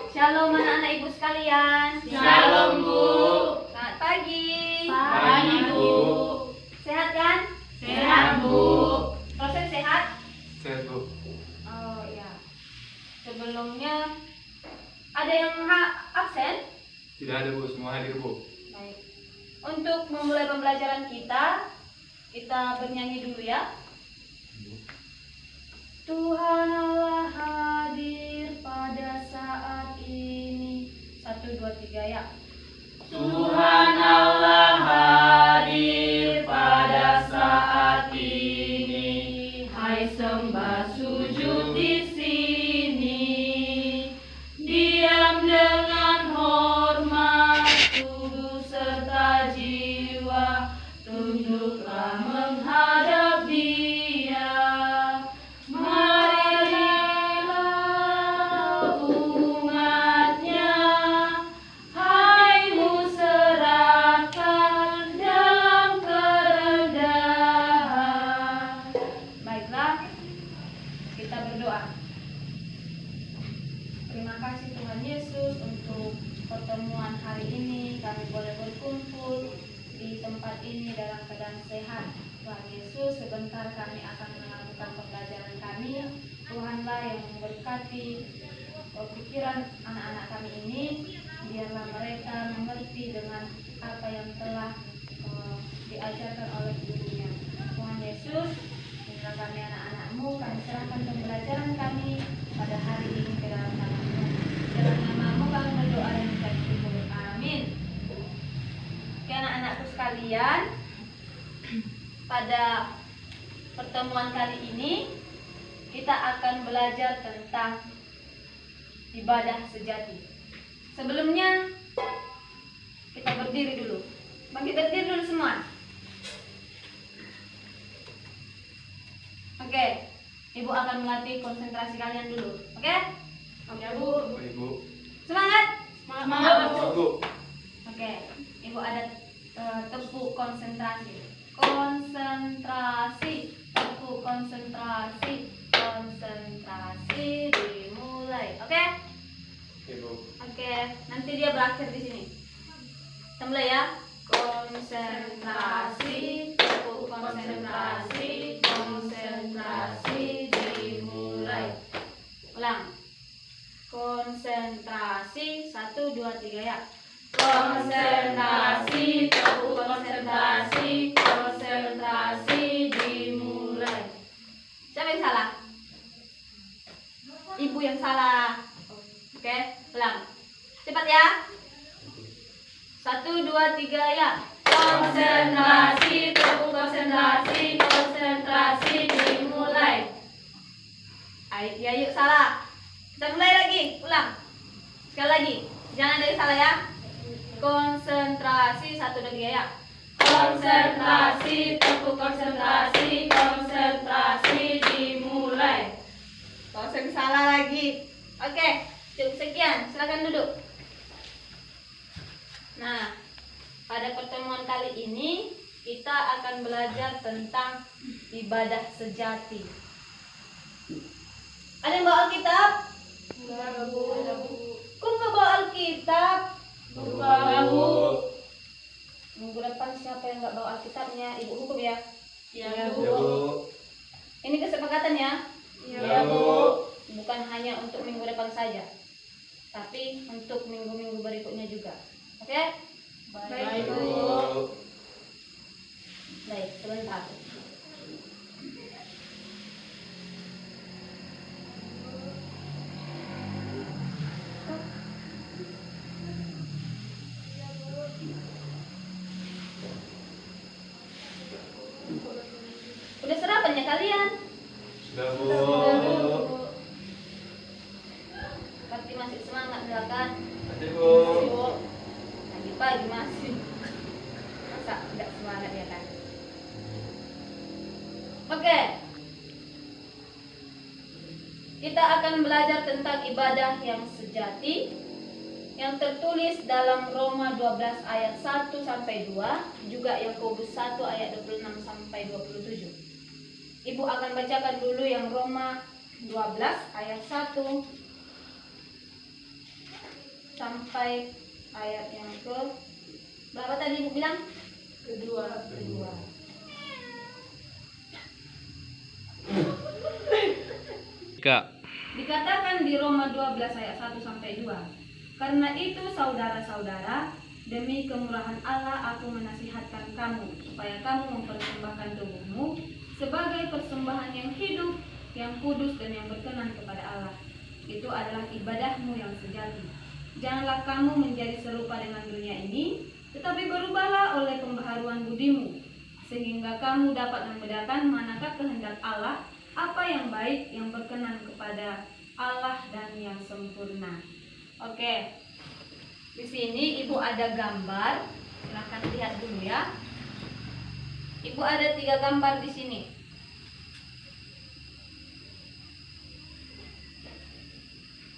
Shalom anak-anak ibu sekalian. Shalom Bu. Selamat pagi. Pagi Bu. Sehat kan? Sehat Bu. Proses sehat? Sehat Bu. Oh iya. Sebelumnya ada yang absen? Tidak ada Bu, semua hadir Bu. Baik. Untuk memulai pembelajaran kita bernyanyi dulu ya. Tuhan Allah hadir pada saat ini. 1, 2, 3 ya. Tuhan Allah hadir pada saat ini. Hai sembah sujud di sini. Diam dengan hormat, tubuh serta jiwa. Tunduklah menghadap Dia. Marilah umatnya, hai mu serahkan dalam kerendahan. Baiklah, kita berdoa. Terima kasih Tuhan Yesus untuk pertemuan hari ini. Kami boleh berkumpul di tempat ini dalam keadaan sehat. Tuhan Yesus, sebentar kami akan melakukan pembelajaran kami. Tuhanlah yang memberkati pikiran anak-anak kami ini. Biarlah mereka mengerti dengan apa yang telah diajarkan oleh gurunya. Tuhan Yesus, inilah kami anak-anak-Mu, kami serahkan pembelajaran kami pada hari ini ke dalam tangan-Mu. Dalam nama-Mu kami berdoa dan mengucap syukur. Amin. Oke anak-anakku sekalian, pada pertemuan kali ini kita akan belajar tentang ibadah sejati. Sebelumnya kita berdiri dulu. Bangkit berdiri dulu semua. Oke, Ibu akan melatih konsentrasi kalian dulu. Oke? Ya Bu. Baik Bu. Semangat. Semangat Bu. Bu. Oke, Ibu ada tepuk konsentrasi. Konsentrasi, tepuk konsentrasi, konsentrasi dimulai. Oke? Oke Bu. Oke, nanti dia berakhir di sini. Kita mulai ya. Konsentrasi, tepuk konsentrasi, konsentrasi dimulai. Ulang. Konsentrasi, 1, 2, 3 ya. Konsentrasi, tepuk konsentrasi, konsentrasi dimulai. Siapa yang salah? Ibu yang salah. Oke, ulang. Cepat ya. 1, 2, 3 ya. Konsentrasi, tepuk konsentrasi, konsentrasi dimulai. Ayo, ya yuk salah. Kita mulai lagi. Ulang. Sekali lagi. Jangan ada yang salah ya. Konsentrasi, 1, 2, 3 ya. Konsentrasi, tepuk konsentrasi, konsentrasi dimulai. Kalau saya salah lagi. Oke, cukup sekian. Silakan duduk. Nah, pada pertemuan kali ini kita akan belajar tentang ibadah sejati. Ada yang bawa Alkitab? Enggak Bu. Kok nggak bawa Alkitab? Enggak Bu. Minggu depan siapa yang nggak bawa Alkitabnya? Ibu hukum ya. Ya Ya Bu. Bu. Ini kesepakatan ya. Ya Bu. Bukan hanya untuk minggu depan saja, tapi untuk minggu-minggu berikutnya juga. Oke? Baik Bu. Bu. Baik, sebentar. Udah sarapannya kalian? Sudah Bu. Pasti masih semangat silakan. Ada Bu. Pagi-pagi masih. Masa tidak semangat ya kan? Oke. Kita akan belajar tentang ibadah yang sejati yang tertulis dalam Roma 12 ayat 1 sampai 2, juga Yakobus 1 ayat 26 sampai 27. Ibu akan bacakan dulu yang Roma 12 ayat 1 sampai ayat yang ke berapa tadi Ibu bilang? Kedua. Kak. Dikatakan di Roma 12 ayat 1 sampai 2. Karena itu saudara-saudara, demi kemurahan Allah aku menasihatkan kamu supaya kamu mempersembahkan tubuhmu sebagai persembahan yang hidup, yang kudus dan yang berkenan kepada Allah. Itu adalah ibadahmu yang sejati. Janganlah kamu menjadi serupa dengan dunia ini, tetapi berubahlah oleh pembaharuan budimu, sehingga kamu dapat membedakan manakah kehendak Allah, apa yang baik, yang berkenan kepada Allah dan yang sempurna. Oke. Di sini Ibu ada gambar. Silahkan lihat dulu ya. Ibu ada 3 gambar di sini.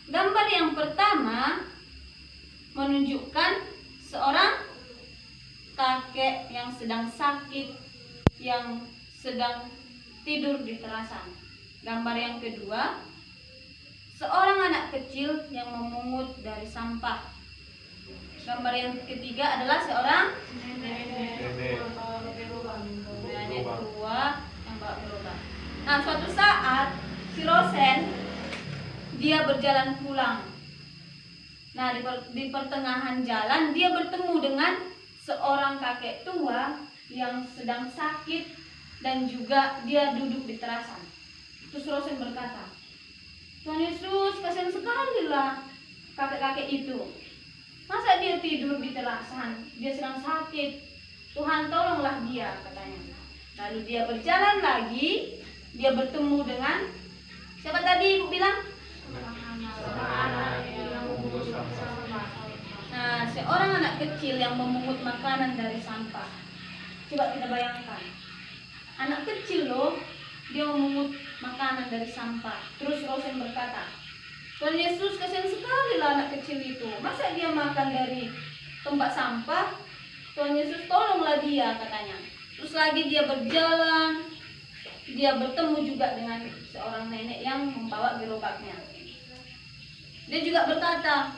Gambar yang pertama menunjukkan seorang kakek yang sedang sakit, yang sedang tidur di terasan. Gambar yang kedua, seorang anak kecil yang memungut dari sampah. Gambar yang ketiga adalah seorang nenek tua yang bawa gerobak. Nah, suatu saat si Rosen dia berjalan pulang. Nah, di pertengahan jalan dia bertemu dengan seorang kakek tua yang sedang sakit dan juga dia duduk di terasan. Terus Rosen berkata, Tuhan Yesus, kasihan sekali lah kakek-kakek itu. Masa dia tidur di terasan? Dia sedang sakit. Tuhan tolonglah dia, katanya. Lalu dia berjalan lagi, dia bertemu dengan siapa tadi Ibu bilang? Nah, seorang anak kecil yang memungut makanan dari sampah. Coba kita bayangkan. Anak kecil loh, dia memungut makanan dari sampah. Terus Rosen berkata, Tuhan Yesus, kasihan sekali lah anak kecil itu. Masa dia makan dari tempat sampah? Tuhan Yesus, tolonglah dia, katanya. Terus lagi dia berjalan, dia bertemu juga dengan seorang nenek yang membawa gerobaknya. Dia juga berkata,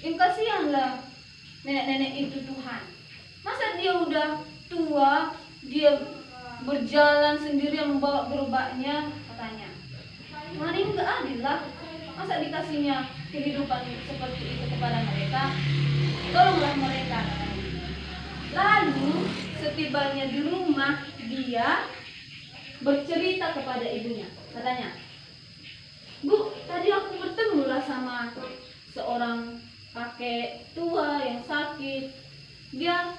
kasihanlah nenek-nenek itu Tuhan. Masa dia udah tua, dia berjalan sendirian membawa gerobaknya, katanya. Tuhan, ini gak adil lah. Masa dikasihnya kehidupan seperti itu kepada mereka? Tolonglah mereka, katanya. Lalu setibanya di rumah, dia bercerita kepada ibunya. Katanya, Bu, tadi aku bertemu lah sama seorang kakek tua yang sakit. Dia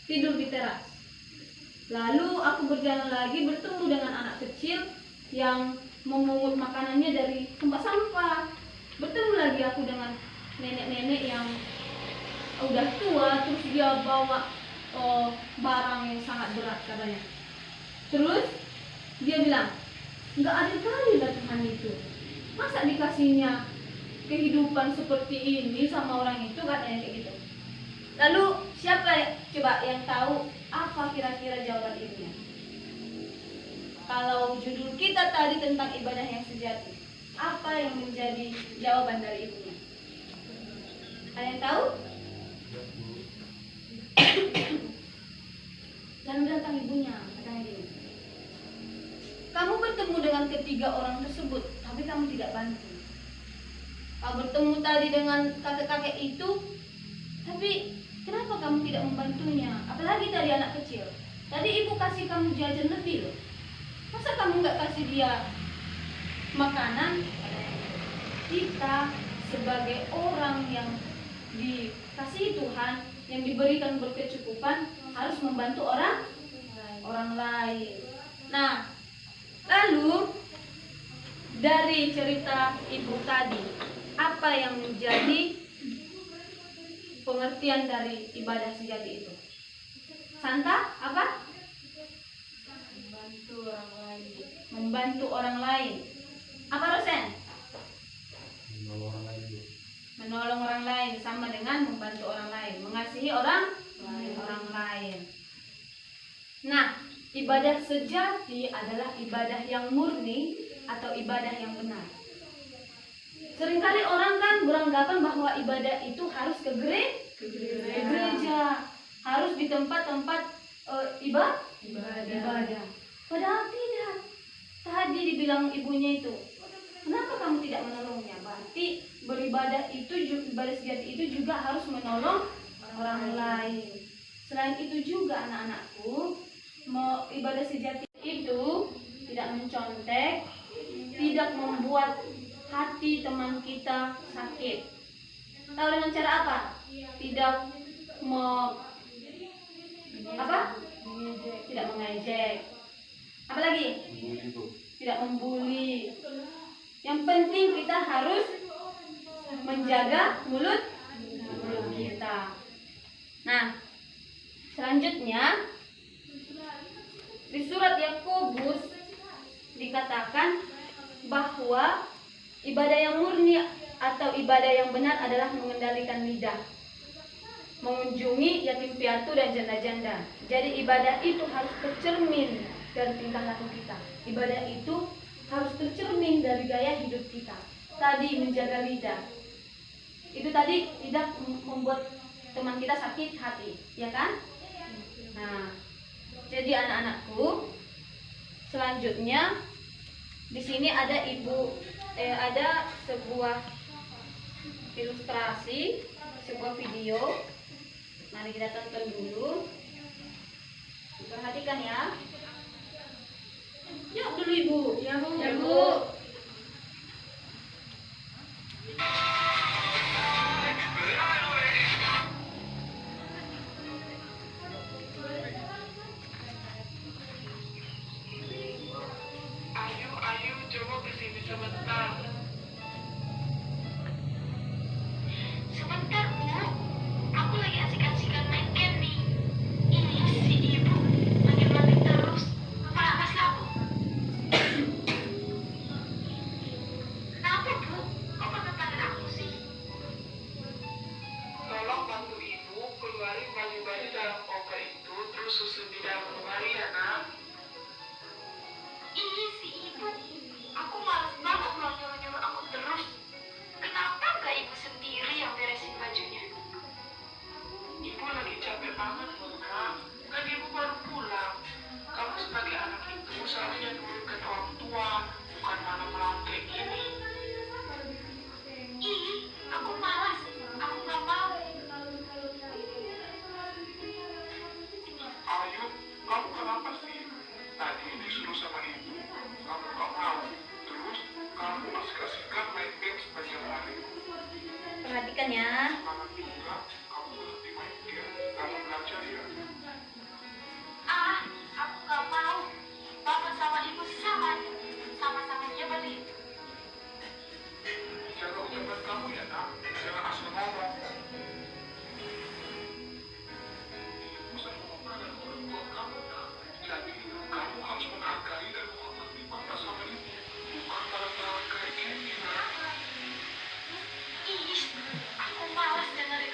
tidur di teras. Lalu aku berjalan lagi bertemu dengan anak kecil yang memungut makanannya dari tempat sampah. Bertemu lagi aku dengan nenek-nenek yang udah tua, terus dia bawa barang yang sangat berat, katanya. Terus dia bilang, nggak adil kali lah Tuhan itu. Masa dikasihnya kehidupan seperti ini sama orang itu, katanya kayak gitu. Lalu siapa coba yang tahu apa kira-kira jawaban ibunya? Kalau judul kita tadi tentang ibadah yang sejati, apa yang menjadi jawaban dari ibunya? Ada yang tahu? Dan datang ibunya, katanya gini. Kamu bertemu dengan ketiga orang tersebut, tapi kamu tidak bantu. Kamu bertemu tadi dengan kakek-kakek itu, tapi kenapa kamu tidak membantunya? Apalagi tadi anak kecil. Tadi ibu kasih kamu jajan lebih loh. Masa kamu nggak kasih dia makanan? Kita sebagai orang yang dikasihi Tuhan, yang diberikan berkecukupan, harus membantu orang lain. Nah, lalu dari cerita ibu tadi, apa yang menjadi pengertian dari ibadah sejati itu? Santa apa? Membantu orang lain. Apa Rosen? Menolong orang lain sama dengan membantu orang lain, mengasihi orang lain. Nah, ibadah sejati adalah ibadah yang murni atau ibadah yang benar. Seringkali orang kan beranggapan bahwa ibadah itu harus ke gereja, harus di tempat-tempat ibadah. Padahal tidak. Tadi dibilang ibunya itu, kenapa kamu tidak menolongnya? Berarti beribadah itu, ibadah sejati itu juga harus menolong orang lain. Selain itu juga anak-anakku, ibadah sejati itu tidak mencontek, tidak membuat hati teman kita sakit. Tahu dengan cara apa? Tidak tidak mengejek. Apalagi? Membuli, Bu. Tidak membuli. Yang penting kita harus menjaga mulut kita. Nah, selanjutnya di surat Yakobus dikatakan bahwa ibadah yang murni atau ibadah yang benar adalah mengendalikan lidah, mengunjungi yatim piatu dan janda-janda. Jadi ibadah itu harus tercermin dari tingkah laku kita. Ibadah itu harus tercermin dari gaya hidup kita. Tadi menjaga lidah, itu tadi tidak membuat teman kita sakit hati, ya kan? Nah, jadi anak-anakku, selanjutnya di sini ada ada sebuah ilustrasi, sebuah video. Mari kita tonton dulu. Perhatikan ya. Yuk dulu Ibu. Ya, Bu. Ya, Bu. Ayo, coba kesini sebentar. Sebentar, Bu. Aku lagi asik-asikan main game nih. Ini si ibu manggil-manggil terus. Kenapa sih aku? Kenapa, Bu? Kok pakai panggil aku sih? Tolong bantu ibu keluarin baju-baju dalam koper itu, terus susun di dalam lemari ya, Nak. Ini si ibu. Aku malas banget mau nyuruh-nyuruh aku terus. Kenapa nggak ibu sendiri yang beresin bajunya? Ibu lagi capek banget loh, Nak. Kan ibu baru pulang. Kamu sebagai anak itu seharusnya nurutkan orang tua, bukan malah melawan kayak gini. Ih, aku malas. Aku nggak mau. Ayo, kamu kenapa sih? Tadi disuruh sama ibu, kamu nggak mau. Terus kamu asik-asikan main game sepanjang hari. Perhatikan ya. Semangat juga, kamu berhenti main game. Kamu belajar ya. Ah, aku nggak mau. Bapak sama ibu sama-sama nyebelin. Jaga ucapan kamu ya, Nak. Jangan asal ngomong. Ibu sering ngomongkan orang tua kamu, Nak. Jadi kamu harus menghargai dan menghormati bapak sama ibu. Bukan marah-marah kayak gini, Nak. Ih, aku malas dengerin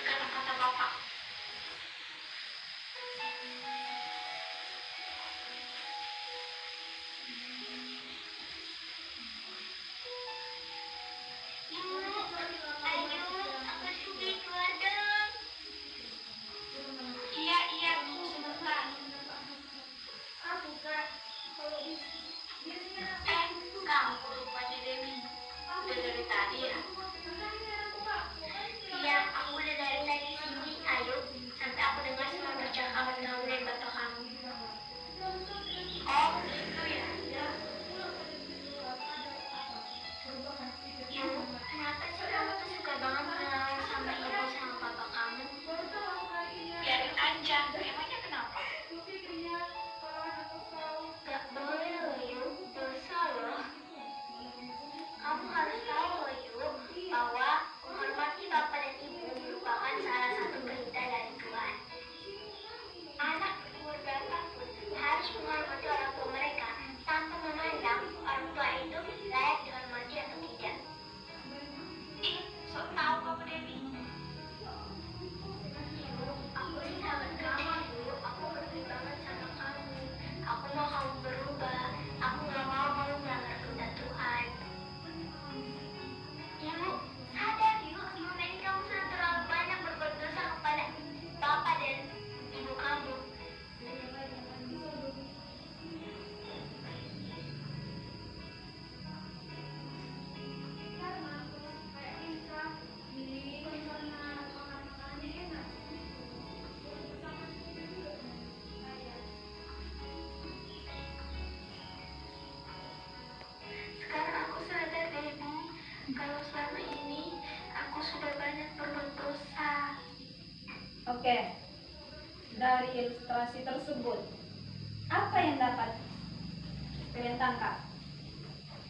sudah banyak berbuat dosa. Oke, dari ilustrasi tersebut, apa yang dapat kalian tangkap?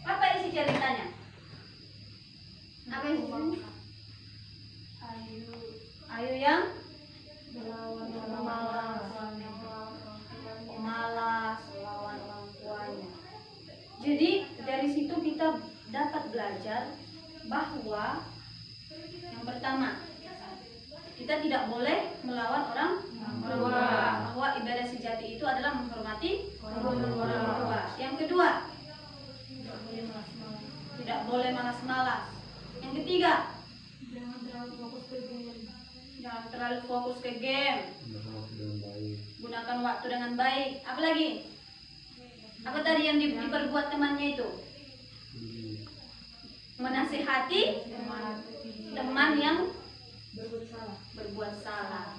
Apa isi ceritanya? Apa isi ceritanya? Ayu yang pemalas melawan orang tuanya. Jadi dari situ kita dapat belajar bahwa yang pertama, kita tidak boleh melawan orang tua. Bahwa ibadah sejati itu adalah menghormati orang tua. Yang kedua, tidak boleh malas-malas. Yang ketiga, jangan terlalu fokus ke game. Gunakan waktu dengan baik. Apa lagi? Apa tadi yang diperbuat temannya itu? Menasihati teman yang berbuat salah.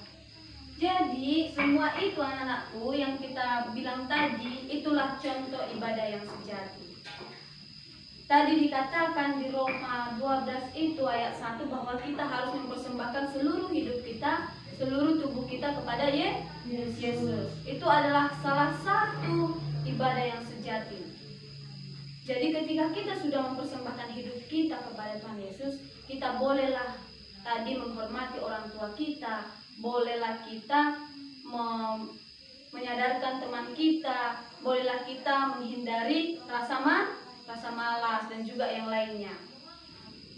Jadi semua itu anak-anakku yang kita bilang tadi, itulah contoh ibadah yang sejati. Tadi dikatakan di Roma 12 itu ayat 1 bahwa kita harus mempersembahkan seluruh hidup kita, seluruh tubuh kita kepada Yesus. Itu adalah salah satu ibadah yang sejati. Jadi ketika kita sudah mempersembahkan hidup kita kepada Tuhan Yesus, kita bolehlah tadi menghormati orang tua kita, bolehlah kita menyadarkan teman kita, bolehlah kita menghindari rasa malas dan juga yang lainnya.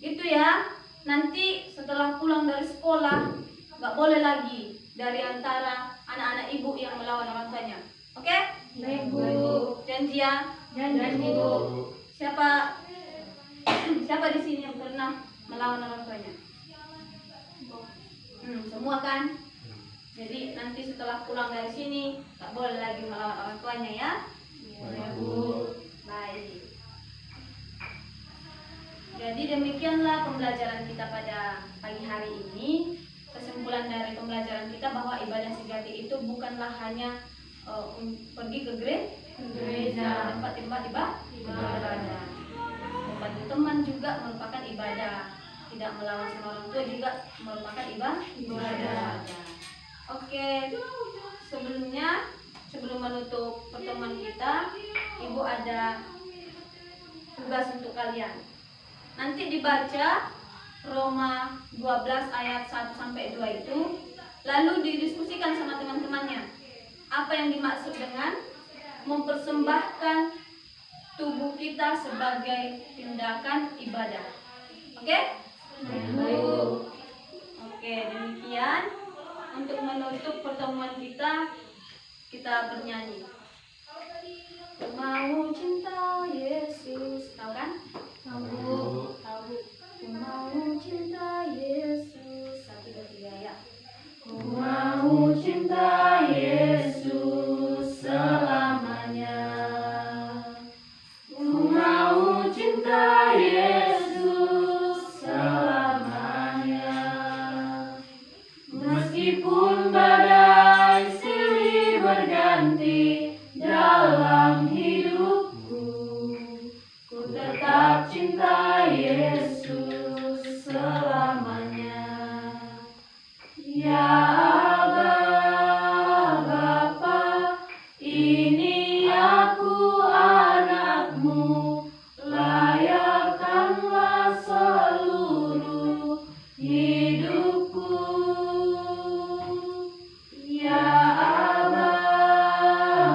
Itu ya. Nanti setelah pulang dari sekolah, nggak boleh lagi dari antara anak-anak ibu yang melawan orang tuanya. Oke? Baik, Bu. Janji ya. Janji, Bu. Siapa di sini yang pernah melawan orang tuanya? Semua kan? Jadi nanti setelah pulang dari sini nggak boleh lagi melawan orang tuanya ya. Ya, Bu. Baik. Jadi demikianlah pembelajaran kita pada pagi hari ini. Kesimpulan dari pembelajaran kita bahwa ibadah sejati itu bukanlah hanya pergi ke gereja, tempat-tempat ibadah. Membantu teman juga merupakan ibadah. Tidak melawan sama orang tua juga merupakan ibadah. Oke, sebelum menutup pertemuan kita, Ibu ada tugas untuk kalian. Nanti dibaca Roma 12 ayat 1 sampai 2 itu, lalu didiskusikan sama teman-temannya. Apa yang dimaksud dengan mempersembahkan tubuh kita sebagai tindakan ibadah. Oke? Oke, demikian. Untuk menutup pertemuan kita bernyanyi. Ku mau cinta Yesus, tahu kan? Tahu. Ku mau cinta Yesus. 1, 2, 3 ya. Ku mau cinta Yesus selamanya. Ku mau cinta Yesus selamanya. Meskipun badai silih berganti dalam hidupku, ku tetap cinta Yesus selamanya. Ya Bapa, ini aku anakmu, layakkanlah seluruh hidupku. Ya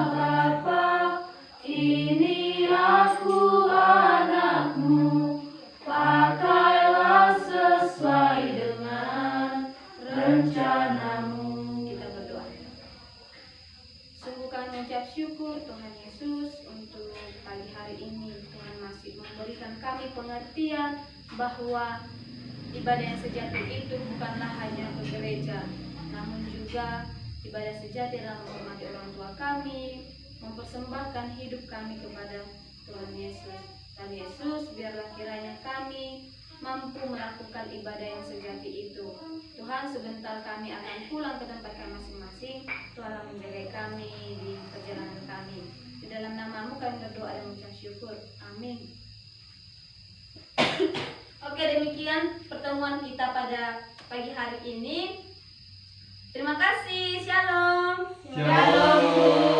Bapa, ini aku anakmu, pakailah sesuai dengan rencanamu. Kita berdoa. Sungguh kami mengucap syukur Tuhan Yesus untuk pagi hari ini. Tuhan masih memberikan kami pengertian bahwa ibadah yang sejati itu bukanlah hanya ke gereja, namun juga ibadah sejati adalah menghormati orang tua kami, mempersembahkan hidup kami kepada Tuhan Yesus. Tuhan Yesus, biarlah kiranya kami mampu melakukan ibadah yang sejati itu. Tuhan, sebentar kami akan pulang ke tempat kami masing-masing. Tuhanlah menjaga kami di perjalanan kami. Di dalam nama-Mu kami berdoa dan mengucap syukur. Amin. Oke, demikian pertemuan kita pada pagi hari ini. Terima kasih. Shalom. Shalom.